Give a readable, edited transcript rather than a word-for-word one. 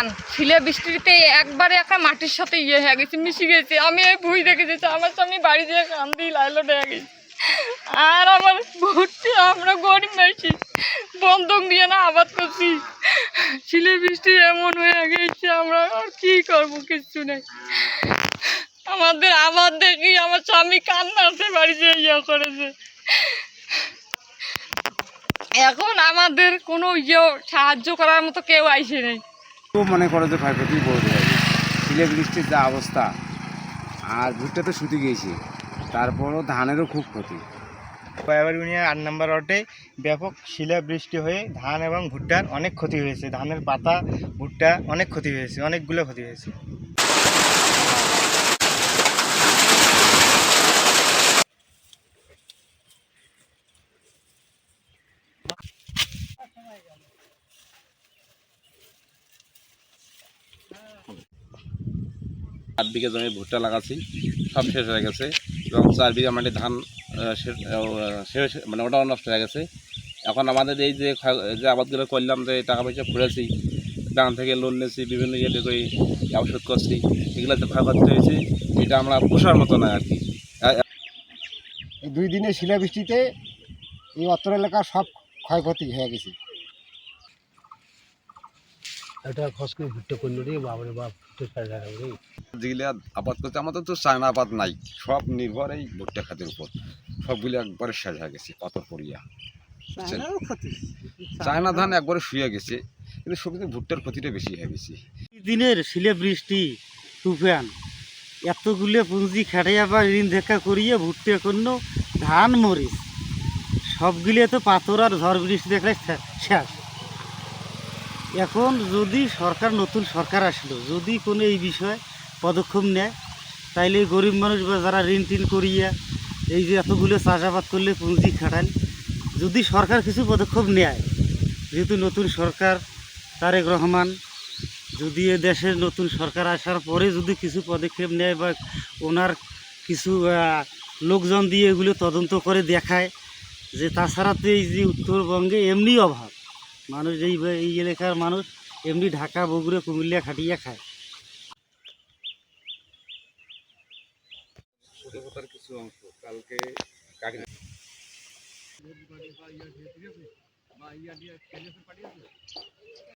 ধান শিলে বৃষ্টিতে একবারে একটা মাটির সাথে হয়ে গেছে, মিশে গেছে। আমি এই ভুই দেখে যেছি, আমার স্বামী বাড়ি যেয়ে কান্দি লাইলো হয়ে গেছে। আর আমার ভর্তি, আমরা গরিব বেশি বন্ধক দিয়ে না আবাদ করছি, শিলে বৃষ্টি এমন হয়ে গেছে, আমরা আর কি করবো, কিচ্ছু নেই। আমাদের আবাদ দেখি আমার স্বামী কান্নাতে বাড়ি যেয়ে করেছে। এখন আমাদের কোনো সাহায্য করার মতো কেউ আইসে নেই। তো মনে করো যে ক্ষয়ক্ষতি বলতে হবে, শিলে বৃষ্টির যা অবস্থা, আর ভুট্টা তো শুতে গিয়েছে, তারপরও ধানেরও খুব ক্ষতি। কয়াবাড়ি ইউনিয়ন 8 নম্বর ওয়ার্ডে ব্যাপক শিলা বৃষ্টি হয়ে ধান এবং ভুট্টার অনেক ক্ষতি হয়েছে। ধানের পাতা, ভুট্টা অনেক ক্ষতি হয়েছে, অনেকগুলো ক্ষতি হয়েছে। আট বিঘা জমি ভুট্টা লাগাচ্ছি, সব শেষ হয়ে গেছে, এবং 4 বিঘা মাটি ধান মানে ওটাও নষ্ট হয়ে গেছে। এখন আমাদের এই যে আবাদগুলো করলাম, যে টাকা পয়সা ফুরেছি, ব্যাংক থেকে লোন নিয়েছি, বিভিন্ন ইয়েতে করে ওষুধ করছি, এগুলো যে ক্ষয়ক্ষতি হয়েছে, এটা আমরা পোষার মতো নয় আর কি। এই 2 দিনের শিলা বৃষ্টিতে এই অত্র এলাকা সব ক্ষয়ক্ষতি হয়ে গেছে। এটা খসকে ভুট্টা করলো রে, বাবারে বাপ, যেগুলো আবাদ করছে, আমাদের তো চায়না আবাদ নাই, সব নির্ভর এই ভুট্টা খাতের উপর। সবগুলো একবারে শেষ হয়ে গেছে, কত পরিয়া চায়না ধান একবারে শুয়ে গেছে, কিন্তু সবচেয়ে ভুট্টার ক্ষতিটা বেশি হয়ে গেছে। দিনের শিলে বৃষ্টি, তুফান, এতগুলো পুঁজি খাটাইয়া বা ঋণ দেখা করিয়ে ভুট্টে কোনো ধান মরিচ সবগুলো তো পাথর আর ঝড় বৃষ্টি দেখলে শেষ। এখন যদি সরকার, নতুন সরকার আসলো, যদি কোনো এই বিষয়ে পদক্ষেপ নেয়, তাইলে গরিব মানুষ বা যারা ঋণ টিন করিয়া এই যে এতগুলো চাষাবাদ করলে পুঁজি খাটান, যদি সরকার কিছু পদক্ষেপ নেয়, যেহেতু নতুন সরকার তারেক রহমান, যদি এ দেশের নতুন সরকার আসার পরে যদি কিছু পদক্ষেপ নেয় বা ওনার কিছু লোকজন দিয়ে এগুলো তদন্ত করে দেখায়, যে তাছাড়া তো এই যে উত্তরবঙ্গে এমনি অভাব, মানুষ এই এলাকার মানুষ এমনি ঢাকা, বগুড়া, কুমিল্লা খাটিয়ে খায়। কিছু অংশ কালকে